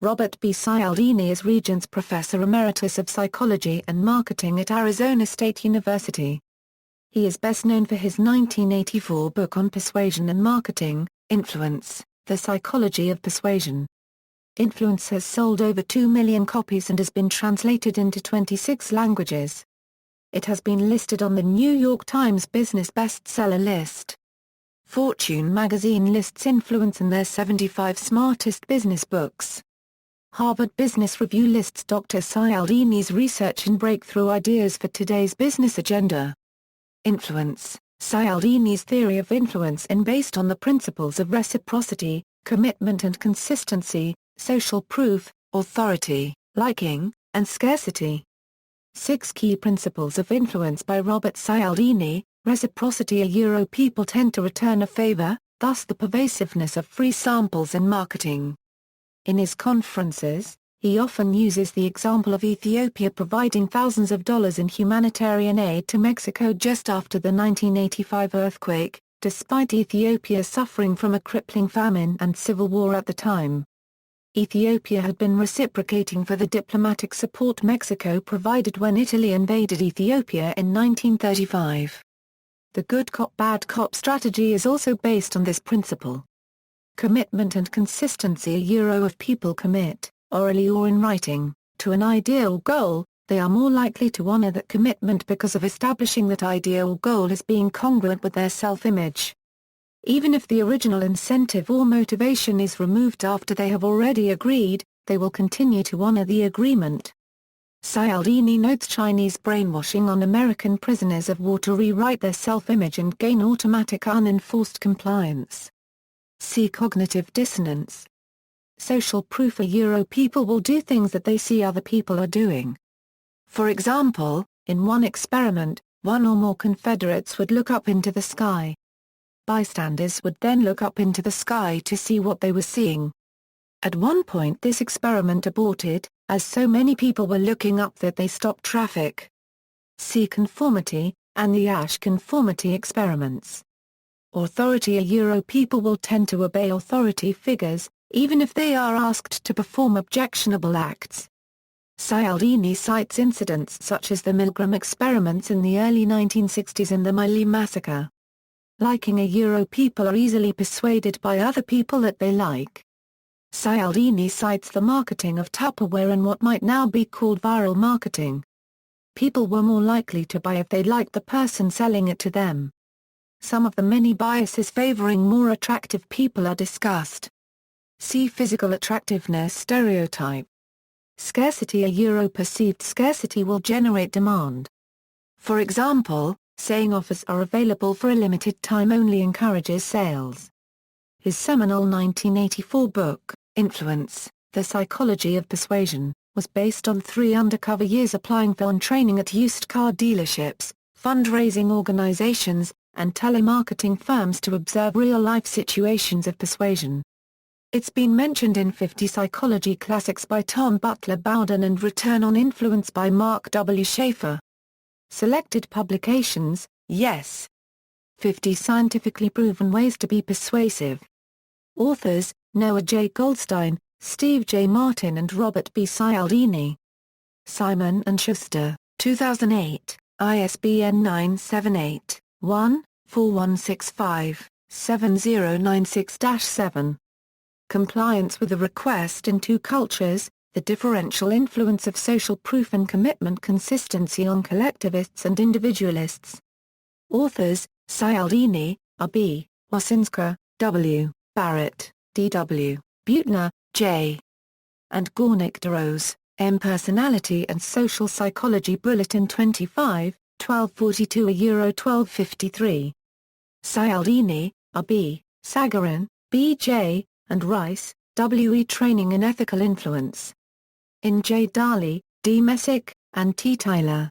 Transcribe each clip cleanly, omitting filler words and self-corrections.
Robert B. Cialdini is Regents Professor Emeritus of Psychology and Marketing at Arizona State University. He is best known for his 1984 book on persuasion and marketing, Influence, The Psychology of Persuasion. Influence has sold over 2 million copies and has been translated into 26 languages. It has been listed on the New York Times Business Bestseller list. Fortune magazine lists Influence in their 75 smartest business books. Harvard Business Review lists Dr. Cialdini's research and breakthrough ideas for today's business agenda. Influence, Cialdini's theory of influence is based on the principles of reciprocity, commitment and consistency, social proof, authority, liking, and scarcity. 6 key principles of influence by Robert Cialdini. Reciprocity. People tend to return a favor, thus the pervasiveness of free samples in marketing. In his conferences, he often uses the example of Ethiopia providing thousands of dollars in humanitarian aid to Mexico just after the 1985 earthquake, despite Ethiopia suffering from a crippling famine and civil war at the time. Ethiopia had been reciprocating for the diplomatic support Mexico provided when Italy invaded Ethiopia in 1935. The good cop bad cop strategy is also based on this principle. Commitment and consistency. If people commit, orally or in writing, to an idea or goal, they are more likely to honor that commitment because of establishing that idea or goal as being congruent with their self-image. Even if the original incentive or motivation is removed after they have already agreed, they will continue to honor the agreement. Cialdini notes Chinese brainwashing on American prisoners of war to rewrite their self-image and gain automatic unenforced compliance. See cognitive dissonance. Social proof. People will do things that they see other people are doing. For example, in one experiment, one or more Confederates would look up into the sky. Bystanders would then look up into the sky to see what they were seeing. At one point this experiment aborted, as so many people were looking up that they stopped traffic. See conformity, and the Asch conformity experiments. Authority. People will tend to obey authority figures, even if they are asked to perform objectionable acts. Cialdini cites incidents such as the Milgram experiments in the early 1960s and the Miley massacre. Liking. People are easily persuaded by other people that they like. Cialdini cites the marketing of Tupperware and what might now be called viral marketing. People were more likely to buy if they liked the person selling it to them. Some of the many biases favoring more attractive people are discussed. See physical attractiveness stereotype. Scarcity. Perceived scarcity will generate demand. For example, saying offers are available for a limited time only encourages sales. His seminal 1984 book, Influence, The Psychology of Persuasion, was based on 3 undercover years applying for training at used car dealerships, fundraising organizations, and telemarketing firms to observe real-life situations of persuasion. It's been mentioned in 50 Psychology Classics by Tom Butler Bowden and Return on Influence by Mark W. Schaefer. Selected publications, Yes. 50 Scientifically Proven Ways to be Persuasive. Authors, Noah J. Goldstein, Steve J. Martin and Robert B. Cialdini. Simon & Schuster, 2008, ISBN 978-1-4165-7096-7. Compliance with the request in 2 cultures, the differential influence of social proof and commitment consistency on collectivists and individualists. Authors, Cialdini, R.B., Wasinska, W., Barrett, D.W., Buettner, J. and Gornick DeRose, M. Personality and Social Psychology Bulletin 25, 1242–1253. Cialdini, R.B., Sagarin, B.J., and Rice, W.E. Training in Ethical Influence. In J. Daly, D. Messick, and T. Tyler.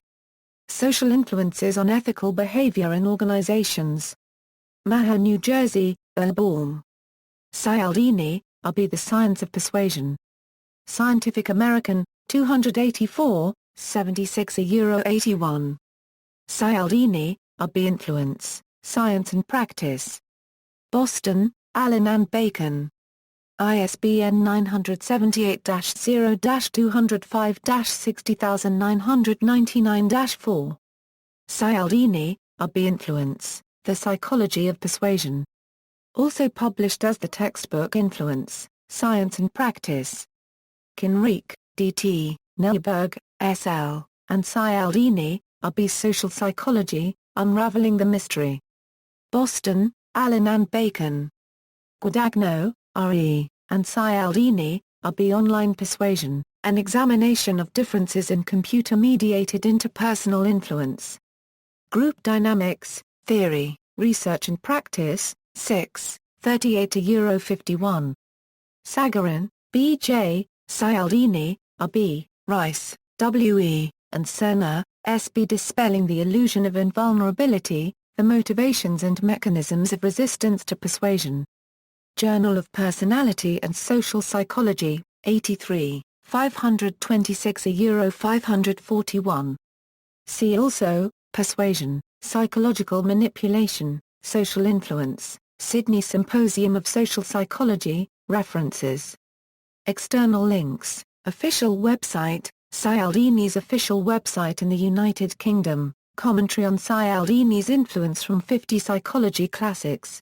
Social Influences on Ethical Behavior in Organizations. Maher, New Jersey, Baum. Cialdini, R.B. The Science of Persuasion. Scientific American, 284, 76–81. Cialdini, R.B. Influence, Science and Practice. Boston, Allen and Bacon. ISBN 978-0-205-60999-4. Cialdini, R.B. Influence, The Psychology of Persuasion. Also published as the textbook Influence, Science and Practice. Kinreek, D.T., Nelberg, S.L., and Cialdini, R.B. Social Psychology, Unraveling the Mystery. Boston, Allen and Bacon. Guadagno, R.E., and Cialdini, R.B. Online Persuasion, An Examination of Differences in Computer-Mediated Interpersonal Influence. Group Dynamics, Theory, Research and Practice, 6, 38-51. Sagarin, B.J., Cialdini, R.B., Rice, W.E., and Cerner, S.B. Dispelling the Illusion of Invulnerability, The Motivations and Mechanisms of Resistance to Persuasion. Journal of Personality and Social Psychology, 83, 526-541. See also, Persuasion, Psychological Manipulation, Social Influence, Sydney Symposium of Social Psychology, References. External links, Official website, Cialdini's official website in the United Kingdom, commentary on Cialdini's influence from 50 Psychology Classics.